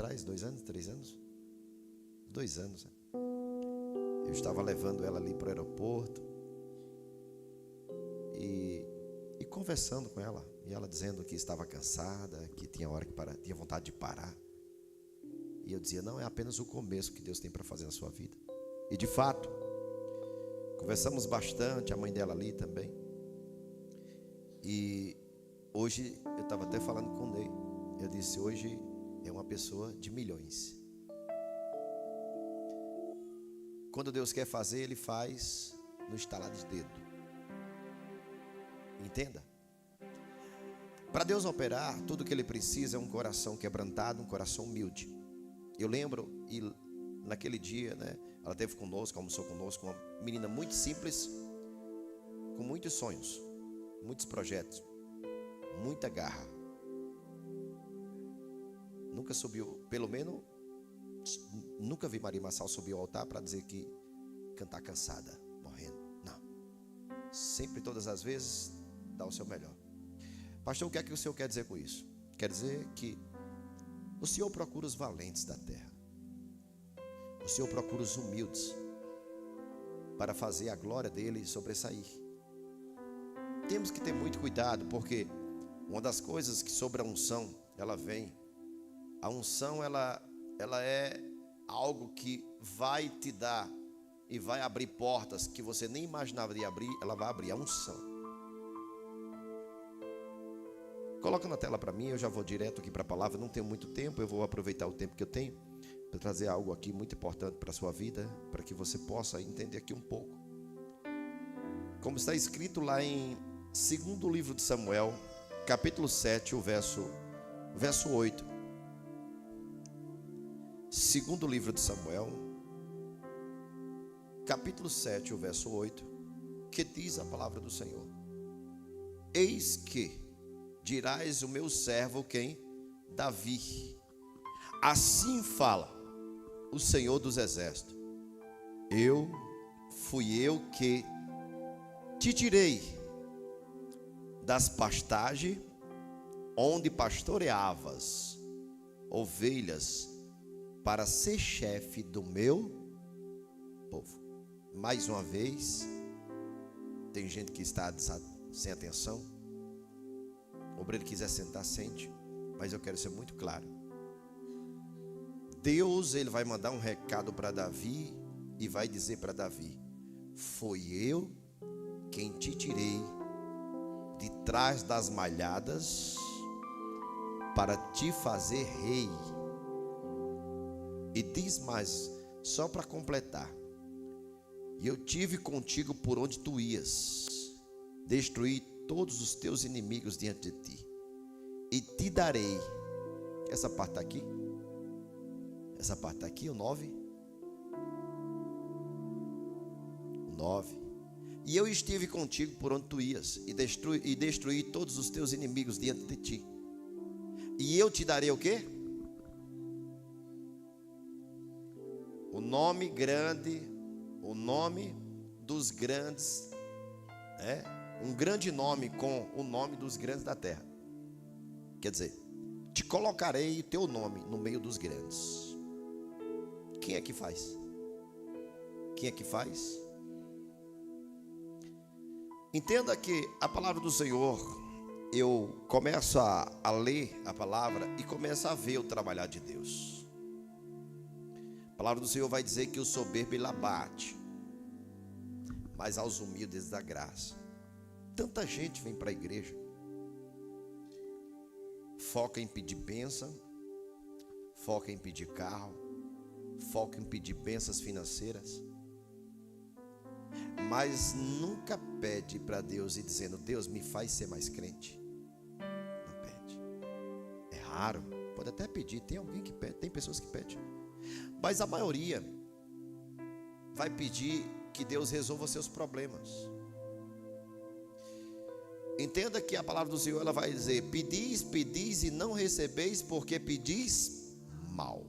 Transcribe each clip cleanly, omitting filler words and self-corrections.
atrás, 2 anos, 3 anos? 2 anos. Eu estava levando ela ali para o aeroporto e conversando com ela. E ela dizendo que estava cansada, que tinha hora que tinha vontade de parar. E eu dizia, não, é apenas o começo que Deus tem para fazer na sua vida. E de fato, conversamos bastante, a mãe dela ali também. E hoje, eu estava até falando com o Ney. Eu disse, hoje é uma pessoa de milhões. Quando Deus quer fazer, Ele faz no estalar de dedo. Entenda. Para Deus operar, tudo que Ele precisa é um coração quebrantado, um coração humilde. Eu lembro, e naquele dia, né, ela esteve conosco, almoçou conosco, uma menina muito simples, com muitos sonhos, muitos projetos, muita garra. Nunca subiu, pelo menos, nunca vi Maria Massal subir ao altar para dizer que cantar cansada, morrendo. Não. Sempre, todas as vezes, dá o seu melhor. Pastor, o que é que o Senhor quer dizer com isso? Quer dizer que o Senhor procura os valentes da terra. O Senhor procura os humildes para fazer a glória dele sobressair. Temos que ter muito cuidado, porque uma das coisas que sobre a unção, ela vem. A unção, ela é algo que vai te dar e vai abrir portas que você nem imaginava de abrir. Ela vai abrir a unção. Coloca na tela para mim, eu já vou direto aqui para a palavra. Não tenho muito tempo, eu vou aproveitar o tempo que eu tenho para trazer algo aqui muito importante para a sua vida, para que você possa entender aqui um pouco. Como está escrito lá em 2º livro de Samuel, capítulo 7, o verso 8. 2º livro de Samuel, capítulo 7, o verso 8, que diz a palavra do Senhor: eis que dirás o meu servo quem? Davi. Assim fala o Senhor dos exércitos: fui eu que te tirei das pastagens onde pastoreavas ovelhas para ser chefe do meu povo. Mais uma vez, tem gente que está sem atenção. O obreiro quiser sentar, sente. Mas eu quero ser muito claro. Deus, ele vai mandar um recado para Davi e vai dizer para Davi: foi eu quem te tirei de trás das malhadas para te fazer rei. E diz mais, só para completar: e eu tive contigo por onde tu ias, destruí todos os teus inimigos diante de ti, e te darei. Essa parte está aqui? Essa parte está aqui, o 9. O 9. E eu estive contigo por onde tu ias, e destruí todos os teus inimigos diante de ti. E eu te darei o quê? O nome grande, o nome dos grandes, um grande nome com o nome dos grandes da terra. Quer dizer, te colocarei o teu nome no meio dos grandes. Quem é que faz? Quem é que faz? Entenda que a palavra do Senhor, eu começo a ler a palavra e começo a ver o trabalhar de Deus. A palavra do Senhor vai dizer que o soberbo ele abate, mas aos humildes dá graça. Tanta gente vem para a igreja, foca em pedir bênção, foca em pedir carro, foca em pedir bênçãos financeiras, mas nunca pede para Deus e dizendo: Deus, me faz ser mais crente. Não pede. É raro. Pode até pedir, tem alguém que pede, tem pessoas que pedem, mas a maioria vai pedir que Deus resolva seus problemas. Entenda que a palavra do Senhor, ela vai dizer: pedis, pedis e não recebeis, porque pedis mal.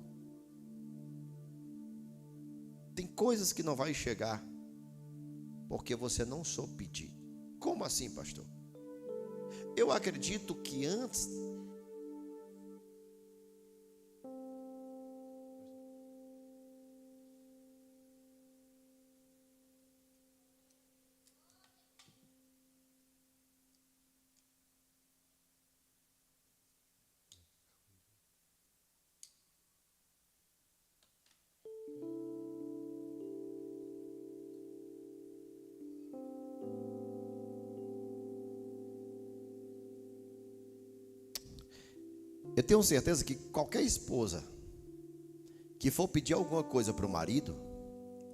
Tem coisas que não vai chegar porque você não soube pedir. Como assim, pastor? Eu acredito que antes Eu tenho certeza que qualquer esposa que for pedir alguma coisa para o marido,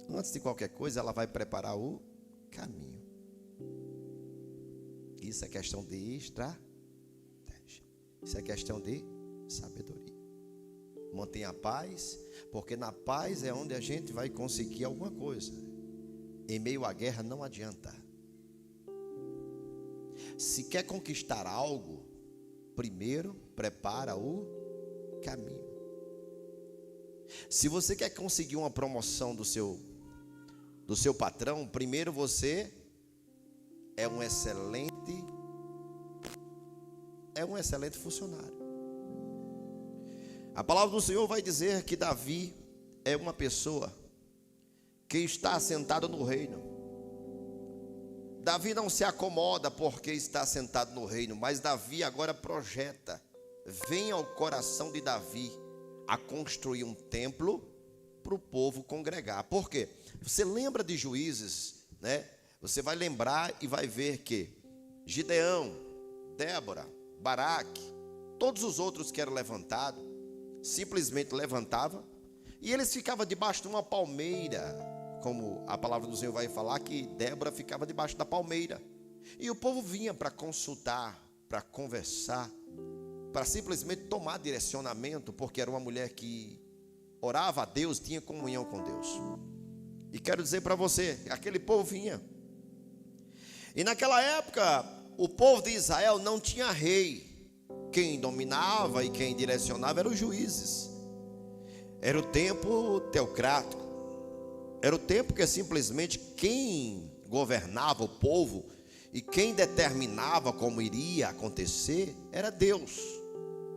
antes de qualquer coisa, ela vai preparar o caminho. Isso é questão de estratégia. Isso é questão de sabedoria. Mantenha a paz, porque na paz é onde a gente vai conseguir alguma coisa. Em meio à guerra não adianta. Se quer conquistar algo, primeiro prepara o caminho. Se você quer conseguir uma promoção do seu patrão, primeiro você é um excelente funcionário. A palavra do Senhor vai dizer que Davi é uma pessoa que está assentado no reino. Davi não se acomoda porque está sentado no reino, mas Davi agora projeta, vem ao coração de Davi a construir um templo para o povo congregar. Por quê? Você lembra de Juízes, né? Você vai lembrar e vai ver que Gideão, Débora, Baraque, todos os outros que eram levantados, simplesmente levantavam, e eles ficavam debaixo de uma palmeira, como a palavra do Senhor vai falar, que Débora ficava debaixo da palmeira, e o povo vinha para consultar, para conversar, para simplesmente tomar direcionamento, porque era uma mulher que orava a Deus, tinha comunhão com Deus. E quero dizer para você, aquele povo vinha, e naquela época o povo de Israel não tinha rei. Quem dominava e quem direcionava eram os juízes. Era o tempo teocrático. Era o tempo que simplesmente quem governava o povo e quem determinava como iria acontecer era Deus,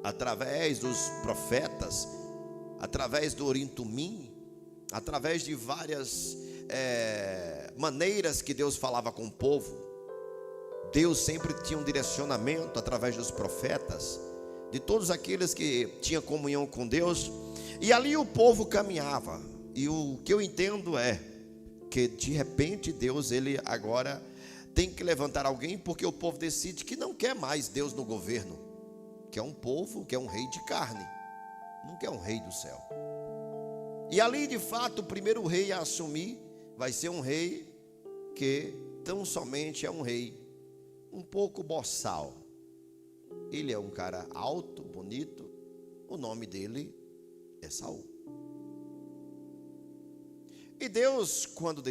através dos profetas, através do Urim Tumim, através de várias maneiras que Deus falava com o povo. Deus sempre tinha um direcionamento através dos profetas, de todos aqueles que tinham comunhão com Deus, e ali o povo caminhava. E o que eu entendo é que de repente Deus, ele agora tem que levantar alguém, porque o povo decide que não quer mais Deus no governo, que é um povo, que é um rei de carne, não quer um rei do céu. E ali de fato o primeiro rei a assumir vai ser um rei que tão somente é um rei um pouco boçal. Ele é um cara alto, bonito. O nome dele é Saul. E Deus, quando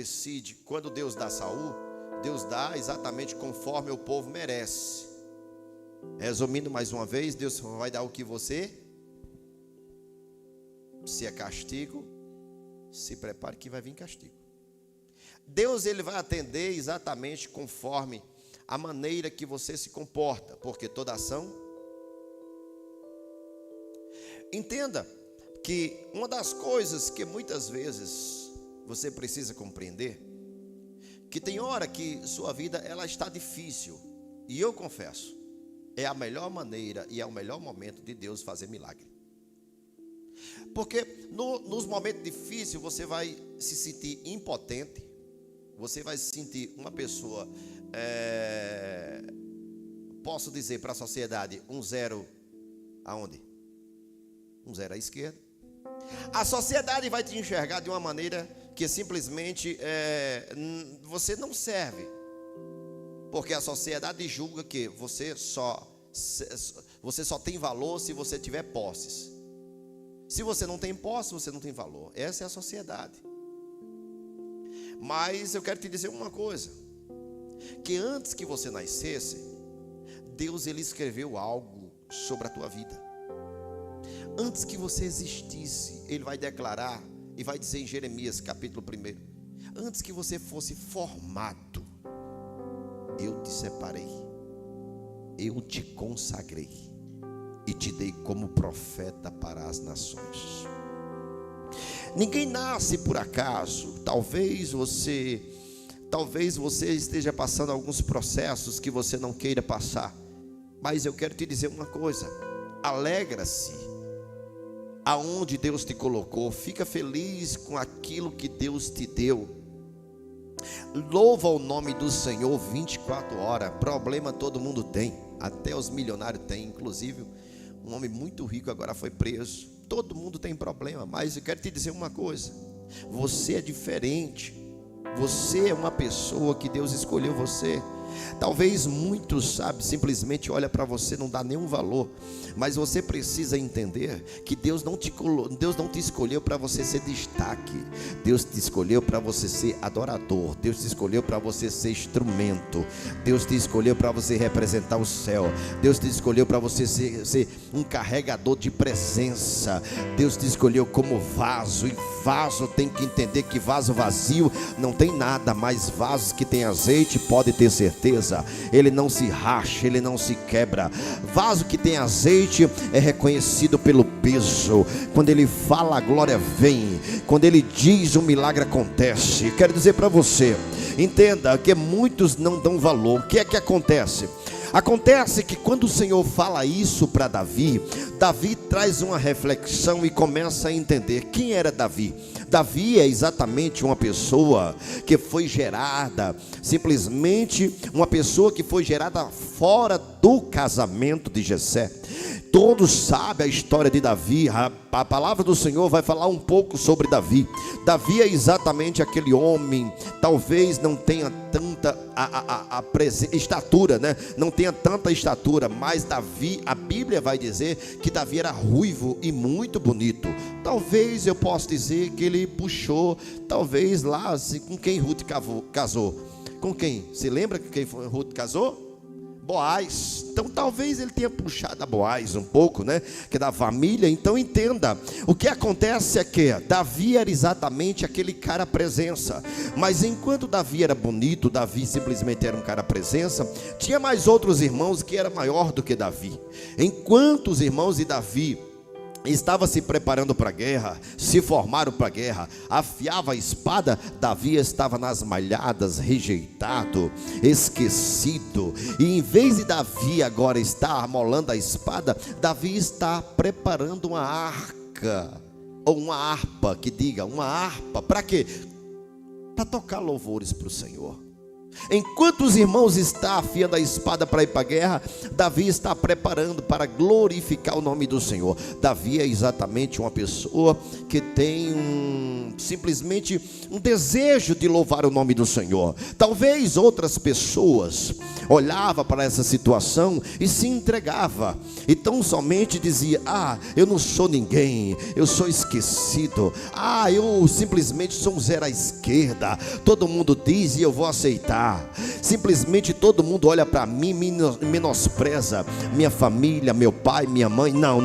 Deus dá Saul, Deus dá exatamente conforme o povo merece. Resumindo mais uma vez, Deus vai dar o que você, se é castigo, se prepare que vai vir castigo. Deus, ele vai atender exatamente conforme a maneira que você se comporta, porque toda ação. Entenda que uma das coisas que muitas vezes você precisa compreender, que tem hora que sua vida ela está difícil, e eu confesso, é a melhor maneira e é o melhor momento de Deus fazer milagre. Porque nos momentos difíceis você vai se sentir impotente, você vai se sentir uma pessoa, posso dizer para a sociedade, um zero aonde? Um zero à esquerda. A sociedade vai te enxergar de uma maneira que simplesmente você não serve, porque a sociedade julga que você só tem valor se você tiver posses. Se você não tem posse, você não tem valor. Essa é a sociedade. Mas eu quero te dizer uma coisa, que antes que você nascesse, Deus ele escreveu algo sobre a tua vida. Antes que você existisse, ele vai declarar e vai dizer em Jeremias capítulo 1: antes que você fosse formado, eu te separei, eu te consagrei e te dei como profeta para as nações. Ninguém nasce por acaso. Talvez você esteja passando alguns processos que você não queira passar, mas eu quero te dizer uma coisa: alegra-se aonde Deus te colocou, fica feliz com aquilo que Deus te deu, louva o nome do Senhor 24 horas. Problema todo mundo tem, até os milionários têm, inclusive Um homem muito rico agora foi preso. Todo mundo tem problema, mas eu quero te dizer uma coisa: você é diferente. Você é uma pessoa que Deus escolheu você. Talvez muitos, simplesmente olha para você, não dá nenhum valor. Mas você precisa entender que Deus não te escolheu para você ser destaque. Deus te escolheu para você ser adorador. Deus te escolheu para você ser instrumento. Deus te escolheu para você representar o céu. Deus te escolheu para você ser um carregador de presença. Deus te escolheu como vaso. E vaso tem que entender que vaso vazio não tem nada, mas vasos que tem azeite pode ter certeza, ele não se racha, ele não se quebra. Vaso que tem azeite é reconhecido pelo peso. Quando ele fala, a glória vem. Quando ele diz, o milagre acontece. Quero dizer para você, entenda que muitos não dão valor. O que é que acontece? Acontece que quando o Senhor fala isso para Davi, Davi traz uma reflexão e começa a entender quem era Davi. Davi é exatamente uma pessoa que foi gerada, simplesmente uma pessoa que foi gerada fora do casamento de Jessé. Todos sabem a história de Davi. A palavra do Senhor vai falar um pouco sobre Davi. Davi é exatamente aquele homem, talvez não tenha tanta estatura, né? Não tenha tanta estatura, mas Davi, a Bíblia vai dizer que Davi era ruivo e muito bonito. Talvez eu possa dizer que ele puxou, talvez lá, com quem Ruth casou. Com quem? Se lembra que quem Ruth casou? Boaz. Então talvez ele tenha puxado a Boaz um pouco, né? Que é da família. Então entenda, o que acontece é que Davi era exatamente aquele cara presença. Mas enquanto Davi era bonito, Davi simplesmente era um cara presença, tinha mais outros irmãos que era maior do que Davi. Enquanto os irmãos de Davi estava se preparando para a guerra, se formaram para a guerra, afiava a espada, Davi estava nas malhadas, rejeitado, esquecido. E em vez de Davi agora estar amolando a espada, Davi está preparando uma arca, ou uma harpa, que diga, uma harpa, para quê? Para tocar louvores para o Senhor. Enquanto os irmãos estão afiando a espada para ir para a guerra, Davi está preparando para glorificar o nome do Senhor. Davi é exatamente uma pessoa que tem simplesmente um desejo de louvar o nome do Senhor. Talvez outras pessoas olhavam para essa situação e se entregavam, e tão somente dizia: eu não sou ninguém, eu sou esquecido, eu simplesmente sou um zero à esquerda, todo mundo diz e eu vou aceitar. Simplesmente todo mundo olha para mim, menospreza minha família, meu pai, minha mãe. Não.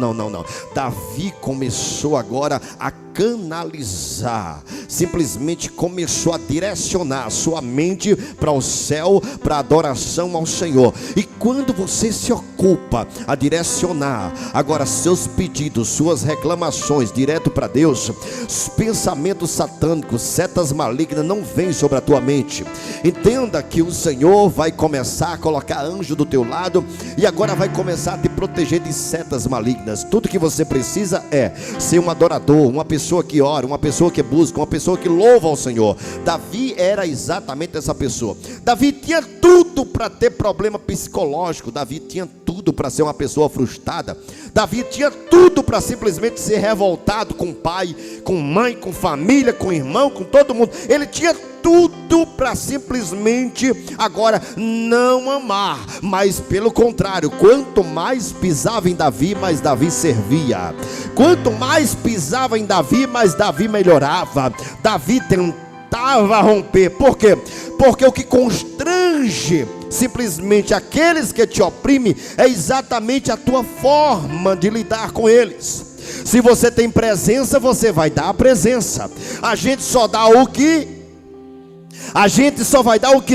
Davi começou agora a canalizar, simplesmente começou a direcionar a sua mente para o céu, para a adoração ao Senhor. E quando você se ocupa a direcionar agora seus pedidos, suas reclamações direto para Deus, os pensamentos satânicos, setas malignas não vêm sobre a tua mente. Entenda que o Senhor vai começar a colocar anjo do teu lado e agora vai começar a te proteger de setas malignas. Tudo que você precisa é ser um adorador, uma pessoa que ora, uma pessoa que busca, uma pessoa que louva ao Senhor. Davi era exatamente essa pessoa. Davi tinha tudo para ter problema psicológico. Davi tinha tudo para ser uma pessoa frustrada. Davi tinha tudo para simplesmente ser revoltado com o pai, com mãe, com família, com irmão, com todo mundo. Ele tinha tudo para simplesmente agora não amar, mas pelo contrário, quanto mais pisava em Davi, mais Davi servia. Quanto mais pisava em Davi, mais Davi melhorava. Davi tentava romper. Por quê? Porque o que constrange simplesmente aqueles que te oprimem é exatamente a tua forma de lidar com eles. Se você tem presença, você vai dar a presença. A gente só dá o que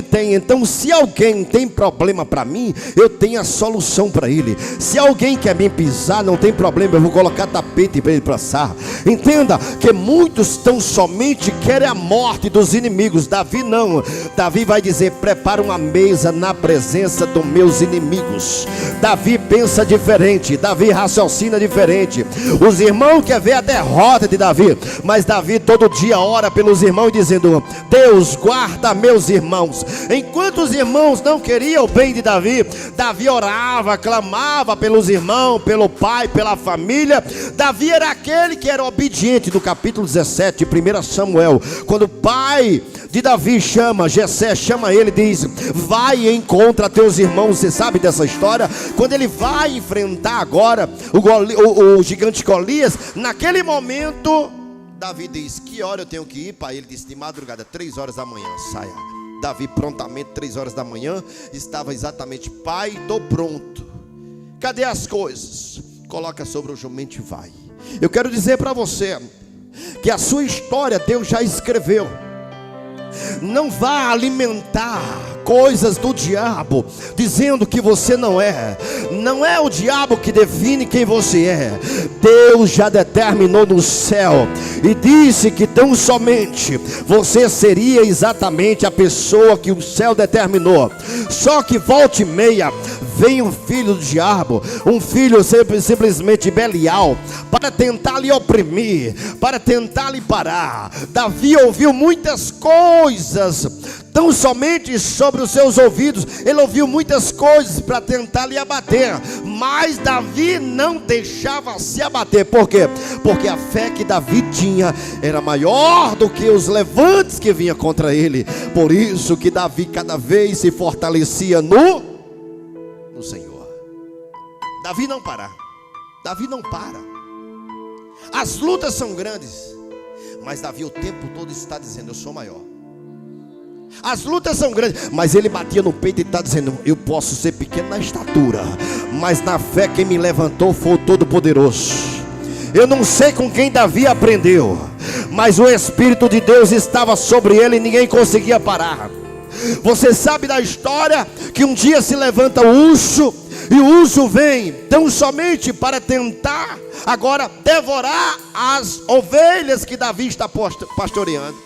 tem. Então se alguém tem problema para mim, eu tenho a solução para ele. Se alguém quer me pisar, não tem problema, eu vou colocar tapete para ele passar. Entenda que muitos tão somente querem a morte dos inimigos. Davi não. Davi vai dizer: prepara uma mesa na presença dos meus inimigos. Davi pensa diferente, Davi raciocina diferente. Os irmãos querem ver a derrota de Davi, mas Davi todo dia ora pelos irmãos dizendo: Deus guarda guarda meus irmãos. Enquanto os irmãos não queriam o bem de Davi, Davi orava, clamava pelos irmãos, pelo pai, pela família. Davi era aquele que era obediente. No capítulo 17, 1 Samuel, quando o pai de Davi chama, Jessé chama ele e diz: vai e encontra teus irmãos. Você sabe dessa história? Quando ele vai enfrentar agora o gigante Golias, naquele momento Davi diz: que hora eu tenho que ir? Pai, ele disse: de madrugada, 3 horas da manhã, saia. Davi prontamente, 3 horas da manhã, estava exatamente: pai, estou pronto, cadê as coisas? Coloca sobre o jumento e vai. Eu quero dizer para você que a sua história Deus já escreveu. Não vá alimentar coisas do diabo, dizendo que você não é. Não é o diabo que define quem você é. Deus já determinou no céu e disse que tão somente você seria exatamente a pessoa que o céu determinou. Só que volta e meia vem um filho do diabo, um filho simplesmente Belial, para tentar lhe oprimir, para tentar lhe parar. Davi ouviu muitas coisas, tão somente sobre os seus ouvidos. Ele ouviu muitas coisas para tentar lhe abater, mas Davi não deixava se abater. Por quê? Porque a fé que Davi tinha era maior do que os levantes que vinham contra ele. Por isso que Davi cada vez se fortalecia no Senhor. Davi não para. Davi não para. As lutas são grandes, mas Davi o tempo todo está dizendo: eu sou maior. As lutas são grandes, mas ele batia no peito e está dizendo: eu posso ser pequeno na estatura, mas na fé quem me levantou foi o Todo-Poderoso. Eu não sei com quem Davi aprendeu, mas o Espírito de Deus estava sobre ele e ninguém conseguia parar. Você sabe da história que um dia se levanta o urso, e o urso vem tão somente para tentar agora devorar as ovelhas que Davi está pastoreando.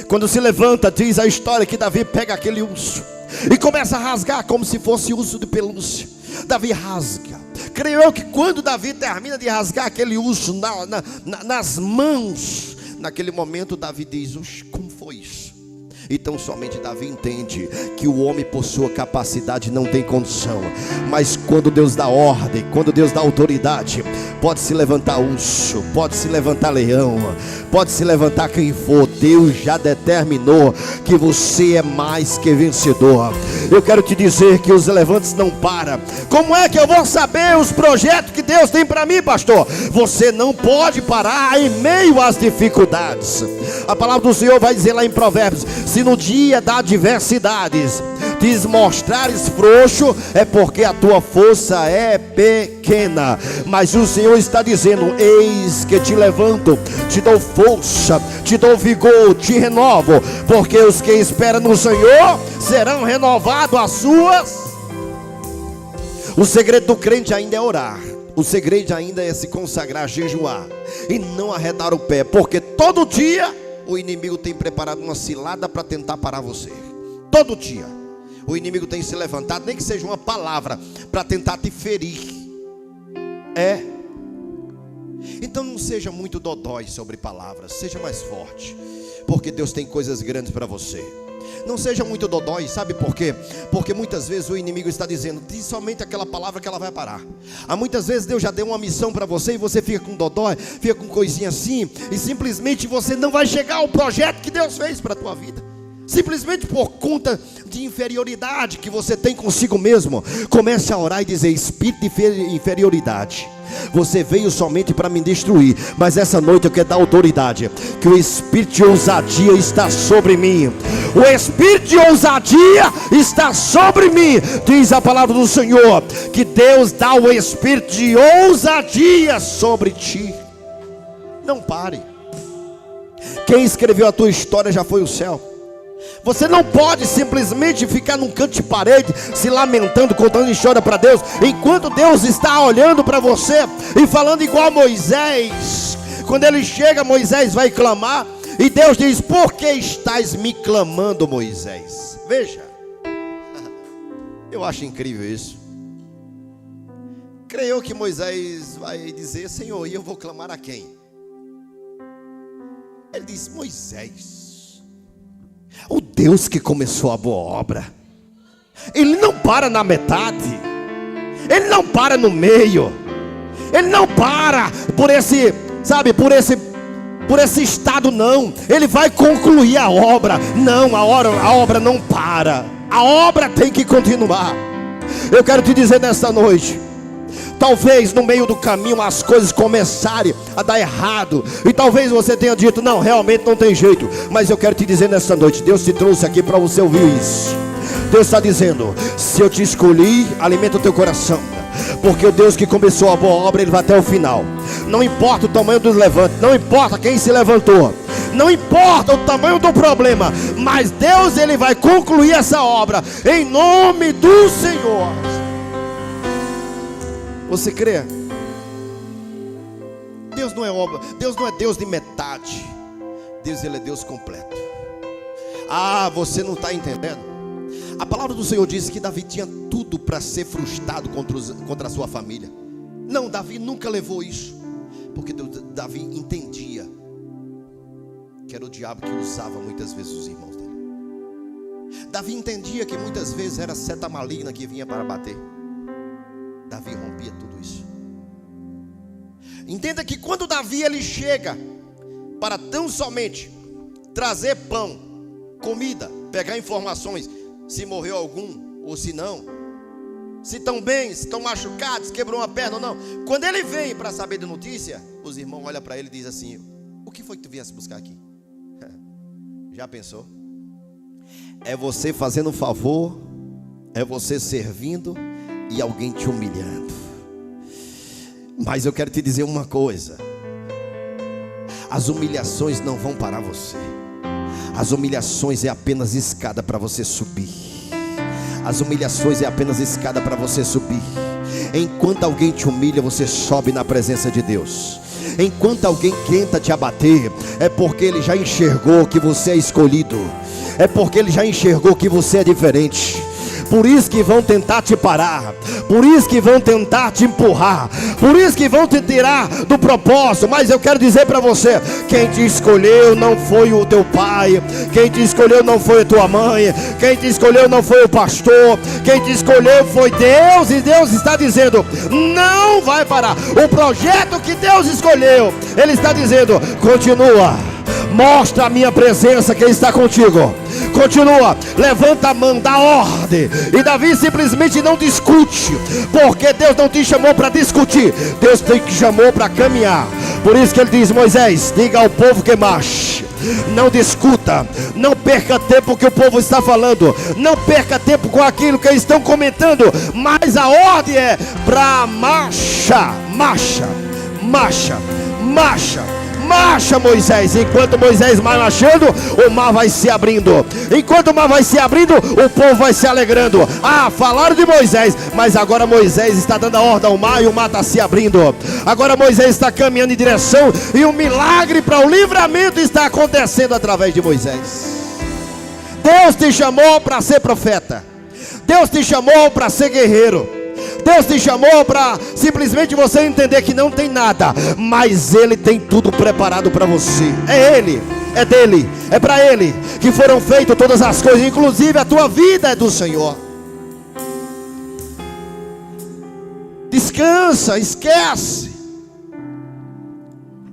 Quando se levanta, diz a história que Davi pega aquele urso e começa a rasgar como se fosse urso de pelúcia. Davi rasga. Creio eu que quando Davi termina de rasgar aquele urso nas mãos, naquele momento Davi diz: como foi isso? Então somente Davi entende que o homem por sua capacidade não tem condição, mas quando Deus dá ordem, quando Deus dá autoridade, pode se levantar urso, pode se levantar leão, pode se levantar quem for. Deus já determinou que você é mais que vencedor. Eu quero te dizer que os levantes não param. Como é que eu vou saber os projetos que Deus tem para mim, pastor? Você não pode parar em meio às dificuldades. A palavra do Senhor vai dizer lá em Provérbios: se no dia das adversidades te mostrares frouxo, é porque a tua força é pequena. Mas o Senhor está dizendo: eis que te levanto, te dou força, te dou vigor, te renovo, porque os que esperam no Senhor serão renovados as suas. O segredo do crente ainda é orar. O segredo ainda é se consagrar, jejuar e não arredar o pé, porque todo dia o inimigo tem preparado uma cilada para tentar parar você. Todo dia o inimigo tem se levantado, nem que seja uma palavra, para tentar te ferir. Então não seja muito dodói sobre palavras, seja mais forte, porque Deus tem coisas grandes para você. Não seja muito dodói, sabe por quê? Porque muitas vezes o inimigo está dizendo: diz somente aquela palavra que ela vai parar. Há muitas vezes Deus já deu uma missão para você e você fica com dodói, fica com coisinha assim, e simplesmente você não vai chegar ao projeto que Deus fez para a tua vida. Simplesmente por conta de inferioridade que você tem consigo mesmo. Comece a orar e dizer: espírito de inferioridade, você veio somente para me destruir, mas essa noite eu quero dar autoridade, que o espírito de ousadia está sobre mim. O espírito de ousadia está sobre mim. Diz a palavra do Senhor que Deus dá o espírito de ousadia sobre ti. Não pare. Quem escreveu a tua história já foi o céu. Você não pode simplesmente ficar num canto de parede se lamentando, contando história para Deus, enquanto Deus está olhando para você e falando igual Moisés. Quando ele chega, Moisés vai clamar e Deus diz: por que estás me clamando, Moisés? Veja, eu acho incrível isso. Creio que Moisés vai dizer: Senhor, e eu vou clamar a quem? Ele diz: Moisés, O Deus que começou a boa obra, Ele não para na metade, Ele não para no meio, Ele não para por esse, sabe, por esse estado, não. Ele vai concluir a obra. Não, a obra não para. A obra tem que continuar. Eu quero te dizer nesta noite, talvez no meio do caminho as coisas começarem a dar errado, e talvez você tenha dito, não, realmente não tem jeito. Mas eu quero te dizer nesta noite, Deus te trouxe aqui para você ouvir isso. Deus está dizendo, se eu te escolhi, alimenta o teu coração, porque o Deus que começou a boa obra, Ele vai até o final. Não importa o tamanho dos levantes, não importa quem se levantou, não importa o tamanho do problema, mas Deus, Ele vai concluir essa obra, em nome do Senhor. Você crê? Deus não é obra, Deus não é Deus de metade. Deus, Ele é Deus completo. Ah, você não está entendendo? A palavra do Senhor diz que Davi tinha tudo para ser frustrado contra a sua família. Não, Davi nunca levou isso, porque Davi entendia que era o diabo que usava muitas vezes os irmãos dele. Davi entendia que muitas vezes era a seta maligna que vinha para bater. Davi rompia tudo isso. Entenda que quando Davi ele chega para tão somente trazer pão, comida, pegar informações, se morreu algum ou se não, se estão bem, se estão machucados, quebrou uma perna ou não. Quando ele vem para saber de notícia, os irmãos olham para ele e dizem assim, o que foi que tu viesse buscar aqui? Já pensou? É você fazendo um favor, é você servindo e alguém te humilhando. Mas eu quero te dizer uma coisa, as humilhações não vão parar você. As humilhações é apenas escada para você subir. As humilhações é apenas escada para você subir. Enquanto alguém te humilha, você sobe na presença de Deus. Enquanto alguém tenta te abater, é porque ele já enxergou que você é escolhido. É porque ele já enxergou que você é diferente. Por isso que vão tentar te parar, por isso que vão tentar te empurrar, por isso que vão te tirar do propósito. Mas eu quero dizer para você, quem te escolheu não foi o teu pai, quem te escolheu não foi a tua mãe, quem te escolheu não foi o pastor, quem te escolheu foi Deus. E Deus está dizendo, não vai parar. O projeto que Deus escolheu, Ele está dizendo, continua. Mostra a minha presença, quem está contigo. Continua, levanta a mão, dá ordem. E Davi simplesmente não discute, porque Deus não te chamou para discutir, Deus te chamou para caminhar. Por isso que ele diz, Moisés, diga ao povo que marche. Não discuta, não perca tempo com o que o povo está falando, não perca tempo com aquilo que eles estão comentando, mas a ordem é para marcha, marcha, marcha, marcha. Marcha, Moisés. Enquanto Moisés vai marchando, o mar vai se abrindo. Enquanto o mar vai se abrindo, o povo vai se alegrando. Ah, falaram de Moisés, mas agora Moisés está dando a ordem ao mar e o mar está se abrindo. Agora Moisés está caminhando em direção e o milagre para o livramento está acontecendo através de Moisés. Deus te chamou para ser profeta. Deus te chamou para ser guerreiro. Deus te chamou para simplesmente você entender que não tem nada, mas Ele tem tudo preparado para você. É Ele, é dele, é para Ele que foram feitas todas as coisas, inclusive a tua vida é do Senhor. Descansa, esquece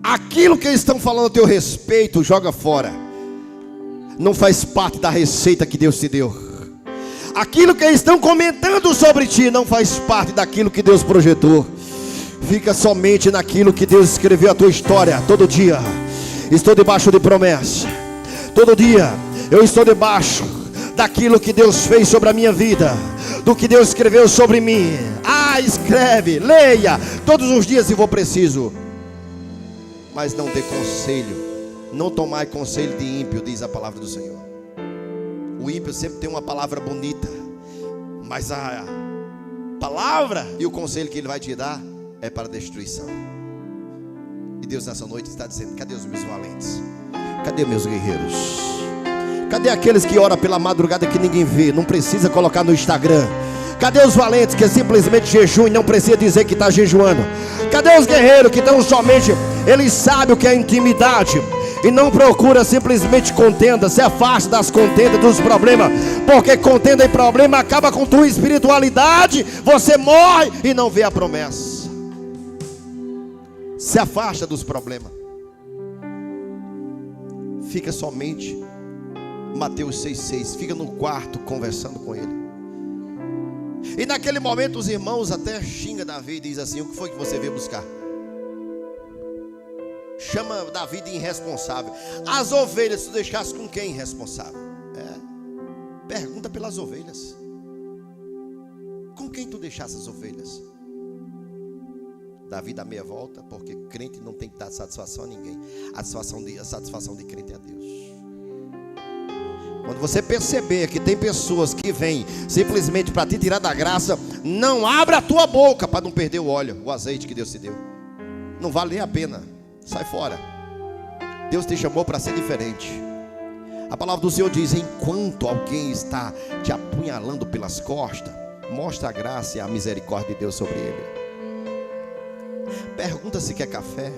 aquilo que eles estão falando a teu respeito, joga fora. Não faz parte da receita que Deus te deu. Aquilo que eles estão comentando sobre ti não faz parte daquilo que Deus projetou. Fica somente naquilo que Deus escreveu a tua história. Todo dia estou debaixo de promessa. Todo dia eu estou debaixo daquilo que Deus fez sobre a minha vida, do que Deus escreveu sobre mim. Ah, escreve, leia todos os dias se for preciso, mas não dê conselho. Não tomai conselho de ímpio, diz a palavra do Senhor. O ímpio sempre tem uma palavra bonita, mas a palavra e o conselho que ele vai te dar é para destruição. E Deus nessa noite está dizendo, cadê os meus valentes? Cadê meus guerreiros? Cadê aqueles que oram pela madrugada que ninguém vê, não precisa colocar no Instagram? Cadê os valentes que simplesmente jejuam e não precisa dizer que está jejuando? Cadê os guerreiros que estão somente, eles sabem o que é intimidade, E não procura simplesmente contenda. Se afaste das contendas, dos problemas, porque contenda e problema acaba com tua espiritualidade. Você morre e não vê a promessa. Se afasta dos problemas. Fica somente Mateus 6,6. Fica no quarto conversando com ele. E naquele momento os irmãos até xingam Davi e diz assim: o que foi que você veio buscar? Chama Davi de irresponsável. As ovelhas tu deixaste com quem irresponsável? Pergunta pelas ovelhas. Com quem tu deixaste as ovelhas? Davi dá meia volta, porque crente não tem que dar satisfação a ninguém. A satisfação de crente é a Deus. Quando você perceber que tem pessoas que vêm simplesmente para te tirar da graça, não abra a tua boca para não perder o óleo, o azeite que Deus te deu. Não vale a pena. Sai fora. Deus te chamou para ser diferente. A palavra do Senhor diz: enquanto alguém está te apunhalando pelas costas, mostra a graça e a misericórdia de Deus sobre ele. Pergunta se quer café.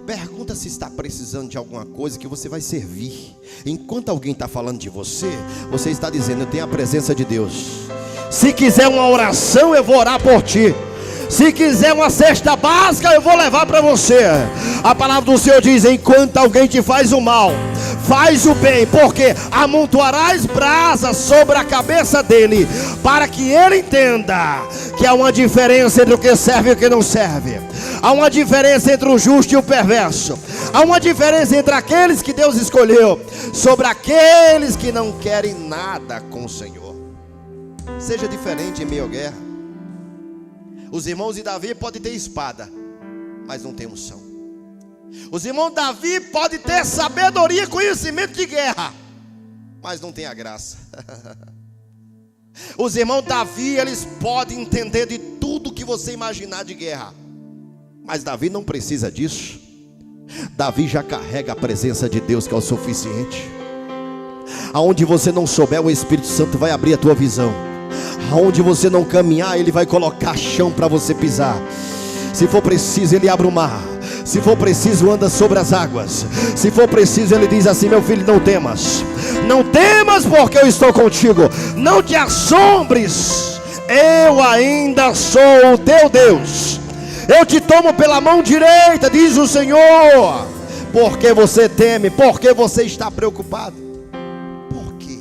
Pergunta se está precisando de alguma coisa que você vai servir. Enquanto alguém está falando de você, você está dizendo: eu tenho a presença de Deus. Se quiser uma oração, eu vou orar por ti. Se quiser uma cesta básica, eu vou levar para você. A palavra do Senhor diz: enquanto alguém te faz o mal, faz o bem, porque amontoarás brasas sobre a cabeça dele, para que ele entenda que há uma diferença entre o que serve e o que não serve. Há uma diferença entre o justo e o perverso. Há uma diferença entre aqueles que Deus escolheu sobre aqueles que não querem nada com o Senhor. Seja diferente em meio à guerra. Os irmãos de Davi podem ter espada, mas não tem unção. Os irmãos de Davi podem ter sabedoria e conhecimento de guerra, mas não tem a graça. Os irmãos de Davi, eles podem entender de tudo que você imaginar de guerra, mas Davi não precisa disso. Davi já carrega a presença de Deus, que é o suficiente. Aonde você não souber, o Espírito Santo vai abrir a tua visão. Aonde você não caminhar, ele vai colocar chão para você pisar. Se for preciso, ele abre o mar. Se for preciso, anda sobre as águas. Se for preciso, ele diz assim: meu filho, não temas. Não temas, porque eu estou contigo. Não te assombres, eu ainda sou o teu Deus. Eu te tomo pela mão direita, diz o Senhor. Porque você teme, porque você está preocupado. Por quê?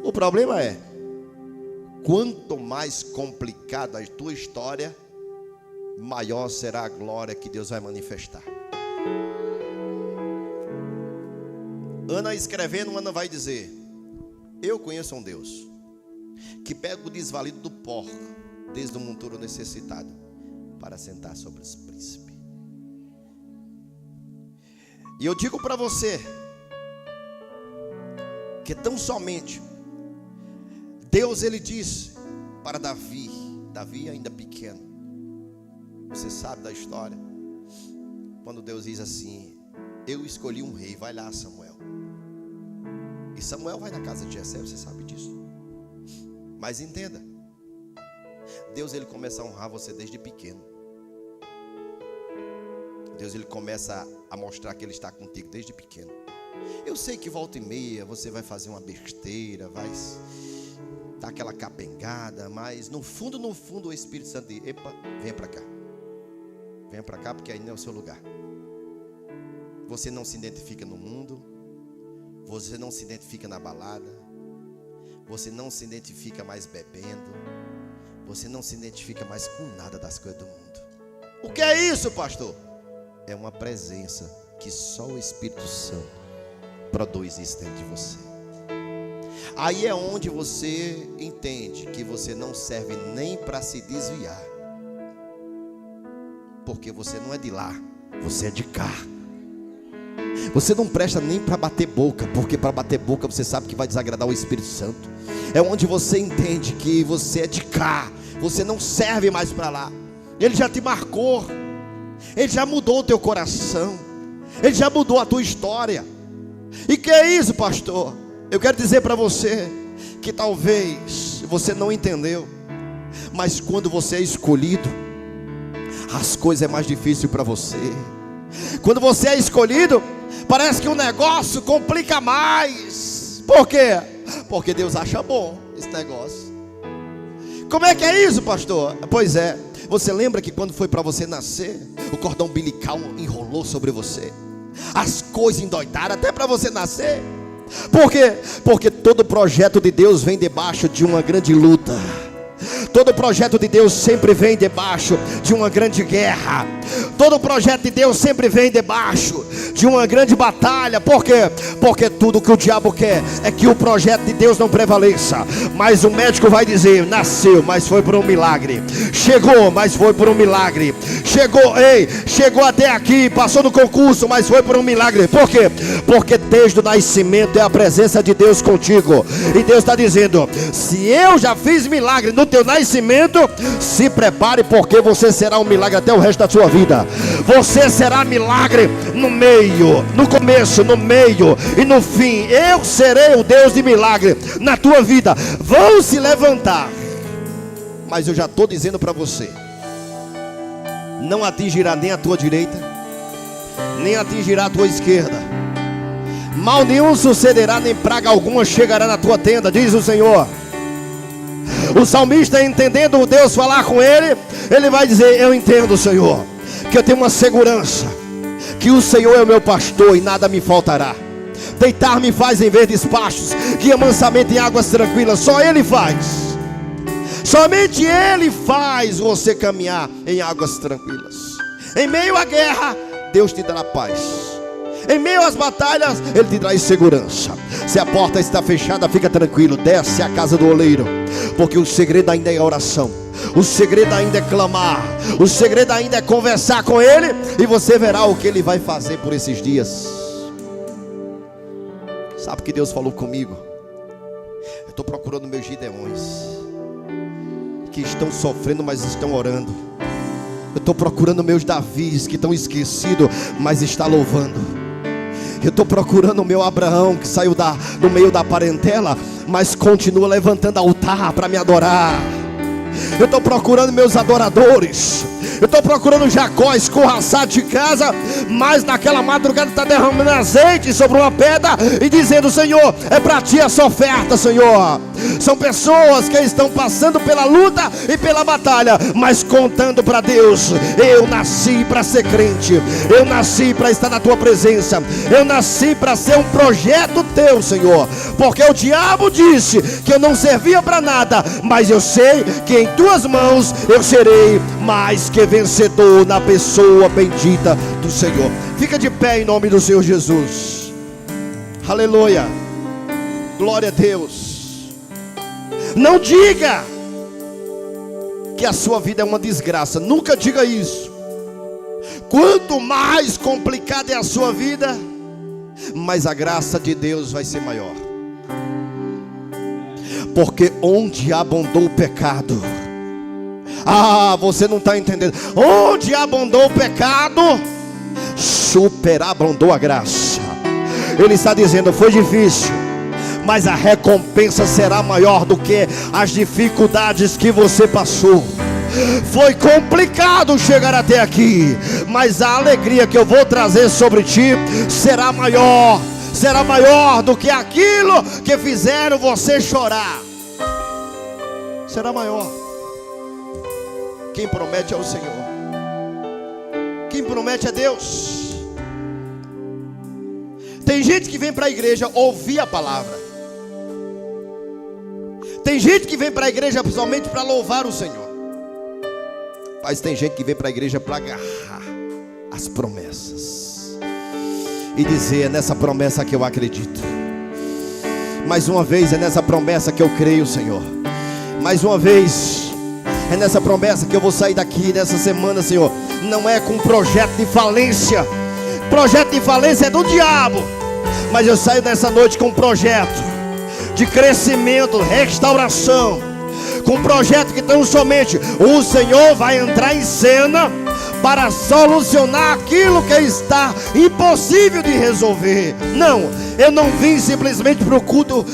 O problema é: quanto mais complicada a tua história, maior será a glória que Deus vai manifestar. Ana escrevendo, Ana vai dizer: eu conheço um Deus que pega o desvalido do porco, desde o monturo necessitado, para sentar sobre os príncipes. E eu digo para você que tão somente Deus, ele disse para Davi, Davi ainda pequeno, você sabe da história, quando Deus diz assim: eu escolhi um rei, vai lá, Samuel. E Samuel vai na casa de Jessé, você sabe disso. Mas entenda, Deus, ele começa a honrar você desde pequeno. Deus, ele começa a mostrar que ele está contigo desde pequeno. Eu sei que volta e meia você vai fazer uma besteira, vai dar aquela capengada, mas no fundo o Espírito Santo diz: epa, venha para cá. Venha para cá, porque aí não é o seu lugar. Você não se identifica no mundo, você não se identifica na balada, você não se identifica mais bebendo, você não se identifica mais com nada das coisas do mundo. O que é isso, pastor? É uma presença que só o Espírito Santo produz isso dentro de você. Aí é onde você entende que você não serve nem para se desviar, porque você não é de lá, você é de cá. Você não presta nem para bater boca, porque para bater boca você sabe que vai desagradar o Espírito Santo. É onde você entende que você é de cá, você não serve mais para lá. Ele já te marcou, ele já mudou o teu coração, ele já mudou a tua história. E que é isso, pastor? Eu quero dizer para você que talvez você não entendeu, mas quando você é escolhido, as coisas é mais difícil para você. Quando você é escolhido, parece que o negócio complica mais. Por quê? Porque Deus acha bom esse negócio. Como é que é isso, pastor? Pois é, você lembra que quando foi para você nascer, o cordão umbilical enrolou sobre você, as coisas endoidaram até para você nascer. Por quê? Porque todo projeto de Deus vem debaixo de uma grande luta. Todo projeto de Deus sempre vem debaixo de uma grande guerra. Todo projeto de Deus sempre vem debaixo de uma grande batalha. Por quê? Porque tudo que o diabo quer é que o projeto de Deus não prevaleça. Mas o médico vai dizer: nasceu, mas foi por um milagre. Chegou, mas foi por um milagre. Chegou até aqui, passou no concurso, mas foi por um milagre. Por quê? Porque desde o nascimento é a presença de Deus contigo. E Deus está dizendo: se eu já fiz milagre no teu nascimento, se prepare, porque você será um milagre até o resto da sua vida. Você será milagre no meio, no começo, no meio e no fim. Eu serei o Deus de milagre na tua vida. Vão se levantar, mas eu já estou dizendo para você: não atingirá nem a tua direita, nem atingirá a tua esquerda. Mal nenhum sucederá, nem praga alguma chegará na tua tenda, diz o Senhor. O salmista, entendendo Deus falar com ele, ele vai dizer: eu entendo, Senhor, que eu tenho uma segurança, que o Senhor é o meu pastor e nada me faltará. Deitar-me faz em verdes pastos, guia mansamente em águas tranquilas. Só Ele faz. Somente Ele faz você caminhar em águas tranquilas. Em meio à guerra, Deus te dará paz. Em meio às batalhas, Ele te traz segurança. Se a porta está fechada, fica tranquilo, desce à casa do oleiro, porque o segredo ainda é oração. O segredo ainda é clamar. O segredo ainda é conversar com Ele, e você verá o que Ele vai fazer por esses dias. Sabe o que Deus falou comigo? Eu estou procurando meus gideões que estão sofrendo, mas estão orando. Eu estou procurando meus Davis que estão esquecidos, mas está louvando. Eu estou procurando o meu Abraão que saiu do meio da parentela, mas continua levantando altar para me adorar. Eu estou procurando meus adoradores. Eu estou procurando Jacó escorraçado de casa, mas naquela madrugada está derramando azeite sobre uma pedra e dizendo: Senhor, é para ti essa oferta, Senhor. São pessoas que estão passando pela luta e pela batalha, mas contando para Deus: eu nasci para ser crente, eu nasci para estar na tua presença, eu nasci para ser um projeto teu, Senhor. Porque o diabo disse que eu não servia para nada, mas eu sei que em tuas mãos eu serei mais que vencedor na pessoa bendita do Senhor. Fica de pé em nome do Senhor Jesus. Aleluia. Glória a Deus. Não diga que a sua vida é uma desgraça. Nunca diga isso. Quanto mais complicada é a sua vida, mais a graça de Deus vai ser maior. Porque onde abundou o pecado, você não está entendendo. Onde abundou o pecado, superabundou a graça. Ele está dizendo: foi difícil, mas a recompensa será maior do que as dificuldades que você passou. Foi complicado chegar até aqui, mas a alegria que eu vou trazer sobre ti será maior. Será maior do que aquilo que fizeram você chorar. Será maior. Quem promete é o Senhor. Quem promete é Deus. Tem gente que vem para a igreja ouvir a palavra. Tem gente que vem para a igreja somente para louvar o Senhor. Mas tem gente que vem para a igreja para agarrar as promessas e dizer: é nessa promessa que eu acredito. Mais uma vez, é nessa promessa que eu creio, Senhor. Mais uma vez, é nessa promessa que eu vou sair daqui nessa semana, Senhor. Não é com projeto de falência. Projeto de falência é do diabo. Mas eu saio nessa noite com um projeto de crescimento, restauração, com um projeto que tão somente o Senhor vai entrar em cena para solucionar aquilo que está impossível de resolver. Não, eu não vim simplesmente para o culto,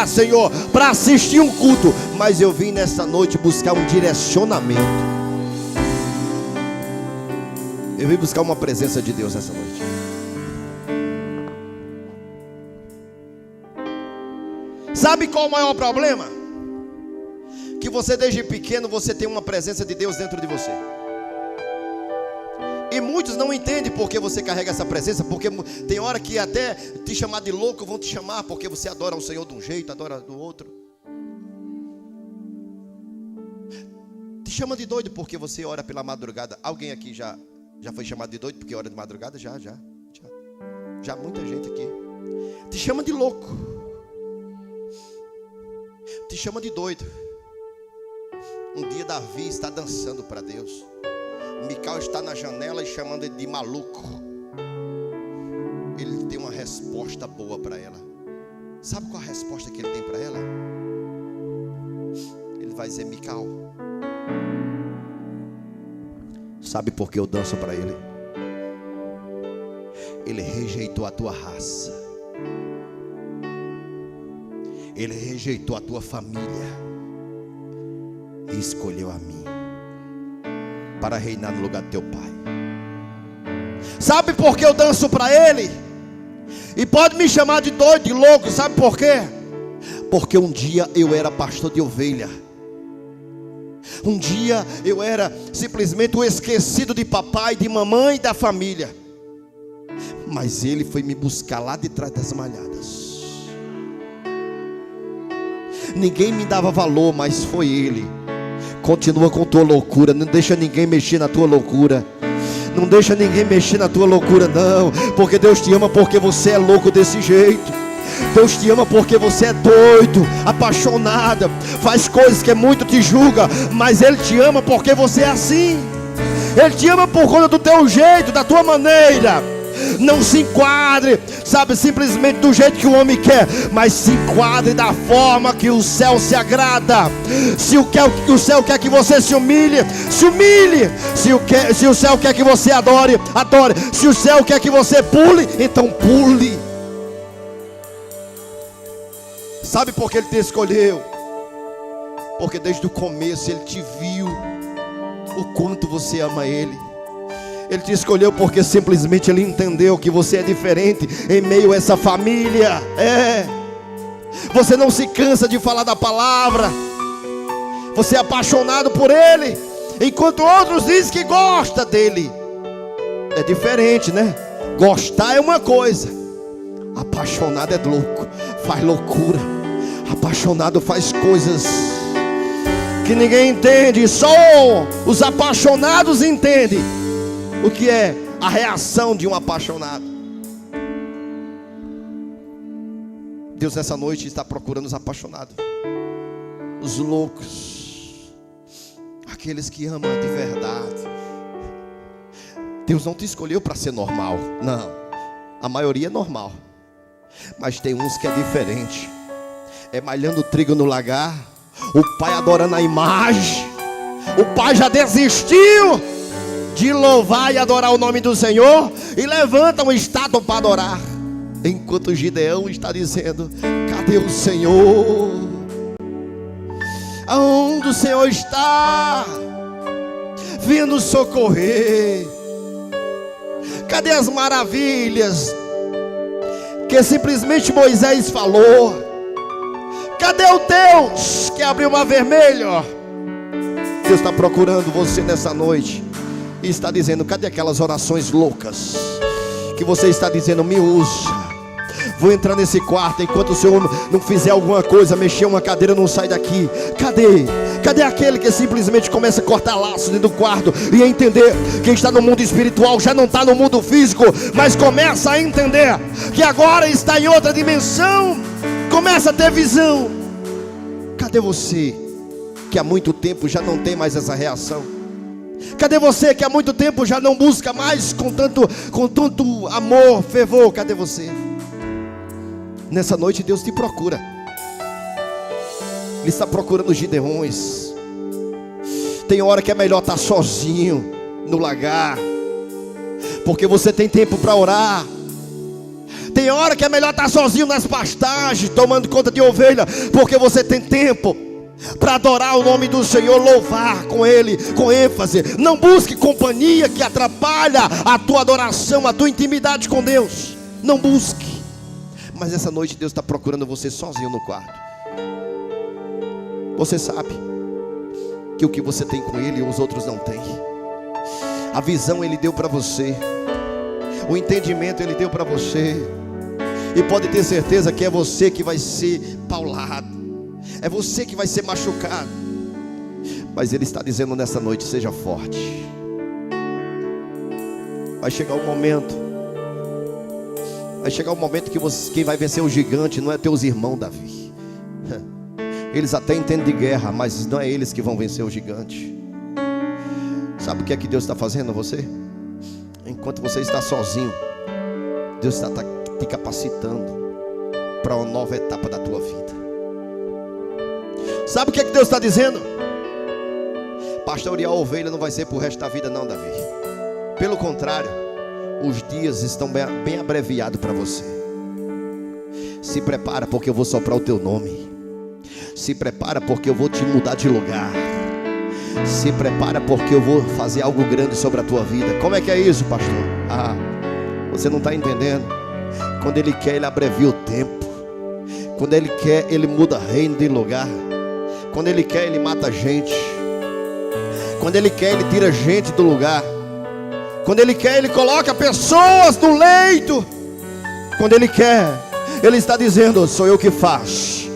Senhor, para assistir um culto, mas eu vim nessa noite buscar um direcionamento. Eu vim buscar uma presença de Deus nessa noite. Sabe qual o maior problema? Que você desde pequeno você tem uma presença de Deus dentro de você. E muitos não entendem porque você carrega essa presença. Porque tem hora que até te chamar de louco vão te chamar, porque você adora o Senhor de um jeito, adora do outro. Te chama de doido porque você ora pela madrugada. Alguém aqui já foi chamado de doido porque ora de madrugada? Já muita gente aqui. Te chama de louco. Te chama de doido. Um dia Davi está dançando para Deus. Mical está na janela e chamando ele de maluco. Ele tem uma resposta boa para ela. Sabe qual a resposta que ele tem para ela? Ele vai dizer: Mical, sabe por que eu danço para ele? Ele rejeitou a tua raça. Ele rejeitou a tua família e escolheu a mim para reinar no lugar do teu pai. Sabe por que eu danço para ele? E pode me chamar de doido, de louco. Sabe por quê? Porque um dia eu era pastor de ovelha. Um dia eu era simplesmente o esquecido de papai, de mamãe e da família. Mas ele foi me buscar lá de trás das malhadas. Ninguém me dava valor, mas foi ele. Continua com tua loucura. Não deixa ninguém mexer na tua loucura. Não deixa ninguém mexer na tua loucura, não. Porque Deus te ama porque você é louco desse jeito. Deus te ama porque você é doido, apaixonada, faz coisas que muito te julga. Mas Ele te ama porque você é assim. Ele te ama por conta do teu jeito, da tua maneira. Não se enquadre, sabe, simplesmente do jeito que o homem quer, mas se enquadre da forma que o céu se agrada. Se o céu quer que você se humilhe, se humilhe. Se o céu quer que você adore, adore. Se o céu quer que você pule, então pule. Sabe por que Ele te escolheu? Porque desde o começo Ele te viu o quanto você ama Ele. Ele te escolheu porque simplesmente Ele entendeu que você é diferente em meio a essa família. Você não se cansa de falar da palavra. Você é apaixonado por Ele, enquanto outros dizem que gosta dele. É diferente, né? Gostar é uma coisa, apaixonado é louco, faz loucura. Apaixonado faz coisas que ninguém entende. Só os apaixonados entendem o que é a reação de um apaixonado. Deus nessa noite está procurando os apaixonados, os loucos, aqueles que amam de verdade. Deus não te escolheu para ser normal, não. A maioria é normal, mas tem uns que é diferente. É malhando trigo no lagar, o pai adorando a imagem. O pai já desistiu de louvar e adorar o nome do Senhor e levanta uma estátua para adorar, enquanto Gideão está dizendo: cadê o Senhor? Aonde o Senhor está? Vindo socorrer. Cadê as maravilhas que simplesmente Moisés falou? Cadê o Deus que abriu o mar vermelho? Deus está procurando você nessa noite e está dizendo: cadê aquelas orações loucas que você está dizendo: me usa, vou entrar nesse quarto, enquanto o Senhor não fizer alguma coisa, mexer uma cadeira, não sai daqui. Cadê aquele que simplesmente começa a cortar laços dentro do quarto e a entender que está no mundo espiritual, já não está no mundo físico, mas começa a entender que agora está em outra dimensão, começa a ter visão? Cadê você que há muito tempo já não tem mais essa reação? Cadê você que há muito tempo já não busca mais com tanto amor, fervor? Cadê você? Nessa noite Deus te procura. Ele está procurando Gideões. Tem hora que é melhor estar sozinho no lagar, porque você tem tempo para orar. Tem hora que é melhor estar sozinho nas pastagens, tomando conta de ovelha, porque você tem tempo para adorar o nome do Senhor, louvar com Ele, com ênfase. Não busque companhia que atrapalha a tua adoração, a tua intimidade com Deus. Não busque. Mas essa noite Deus está procurando você sozinho no quarto. Você sabe que o que você tem com Ele os outros não têm. A visão Ele deu para você, o entendimento Ele deu para você. E pode ter certeza que é você que vai ser paulado, é você que vai ser machucado. Mas Ele está dizendo nessa noite: seja forte. Vai chegar um momento, que quem vai vencer o gigante não é teus irmãos, Davi. Eles até entendem de guerra, mas não é eles que vão vencer o gigante. Sabe o que é que Deus está fazendo a você? Enquanto você está sozinho, Deus está te capacitando para uma nova etapa da tua vida. Sabe o que é que Deus está dizendo? Pastorear a ovelha não vai ser para o resto da vida não, Davi. Pelo contrário, os dias estão bem abreviados para você. Se prepara, porque eu vou soprar o teu nome. Se prepara, porque eu vou te mudar de lugar. Se prepara, porque eu vou fazer algo grande sobre a tua vida. Como é que é isso, pastor? Você não está entendendo. Quando Ele quer, Ele abrevia o tempo. Quando Ele quer, Ele muda reino de lugar. Quando Ele quer, Ele mata gente. Quando Ele quer, Ele tira gente do lugar. Quando Ele quer, Ele coloca pessoas no leito. Quando Ele quer, Ele está dizendo: sou eu que faço,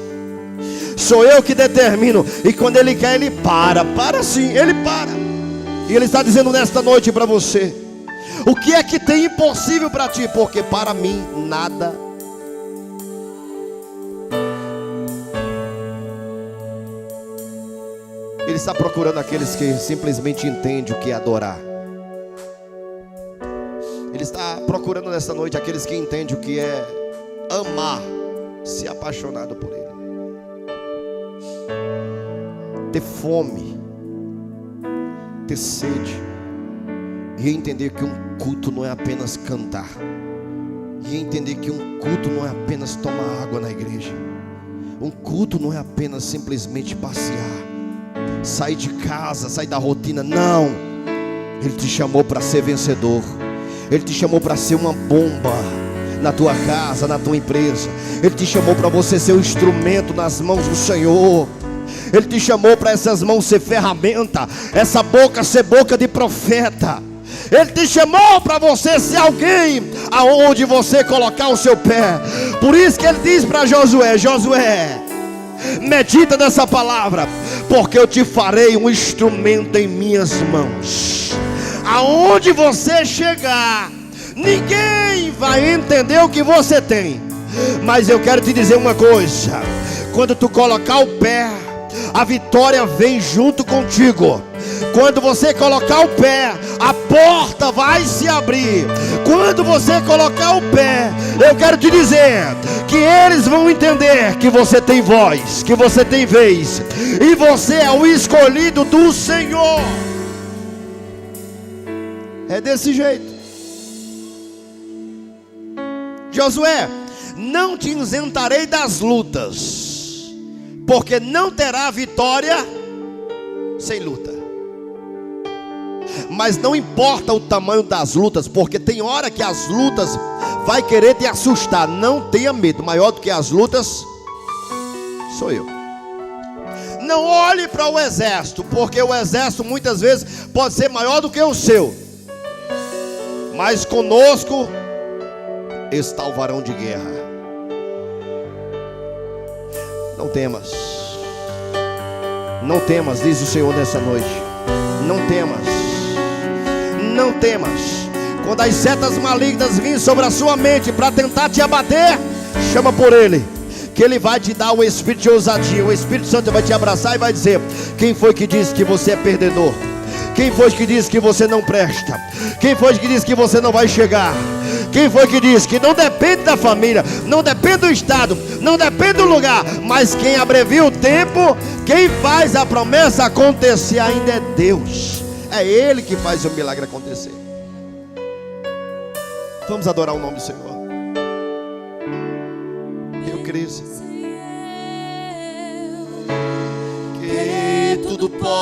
sou eu que determino. E quando Ele quer, Ele para sim, Ele para. E Ele está dizendo nesta noite para você: o que é que tem impossível para ti? Porque para mim nada. Ele está procurando aqueles que simplesmente entendem o que é adorar. Ele está procurando nesta noite aqueles que entendem o que é amar, ser apaixonado por Ele, ter fome, ter sede, e entender que um culto não é apenas cantar, e entender que um culto não é apenas tomar água na igreja. Um culto não é apenas simplesmente passear, sair de casa, sair da rotina. Não, Ele te chamou para ser vencedor. Ele te chamou para ser uma bomba na tua casa, na tua empresa. Ele te chamou para você ser um instrumento nas mãos do Senhor. Ele te chamou para essas mãos ser ferramenta, essa boca ser boca de profeta. Ele te chamou para você ser alguém aonde você colocar o seu pé. Por isso que Ele diz para Josué: Josué, medita nessa palavra, porque eu te farei um instrumento em minhas mãos. Aonde você chegar, ninguém vai entender o que você tem. Mas eu quero te dizer uma coisa: quando tu colocar o pé, a vitória vem junto contigo. Quando você colocar o pé, a porta vai se abrir. Quando você colocar o pé, eu quero te dizer que eles vão entender que você tem voz, que você tem vez, e você é o escolhido do Senhor. É desse jeito. Josué, não te isentarei das lutas, porque não terá vitória sem luta. Mas não importa o tamanho das lutas, porque tem hora que as lutas vai querer te assustar. Não tenha medo, maior do que as lutas sou eu. Não olhe para o exército, porque o exército muitas vezes pode ser maior do que o seu. Mas conosco está o varão de guerra. Não temas. Não temas, diz o Senhor nessa noite. Não temas. Não temas. Quando as setas malignas virem sobre a sua mente para tentar te abater, chama por Ele, que Ele vai te dar o espírito de ousadia. O Espírito Santo vai te abraçar e vai dizer: quem foi que disse que você é perdedor? Quem foi que disse que você não presta? Quem foi que disse que você não vai chegar? Quem foi que disse que não depende da família, não depende do estado, não depende do lugar, mas quem abrevia o tempo, quem faz a promessa acontecer ainda é Deus. É Ele que faz o milagre acontecer. Vamos adorar o nome do Senhor. Eu creio do pó.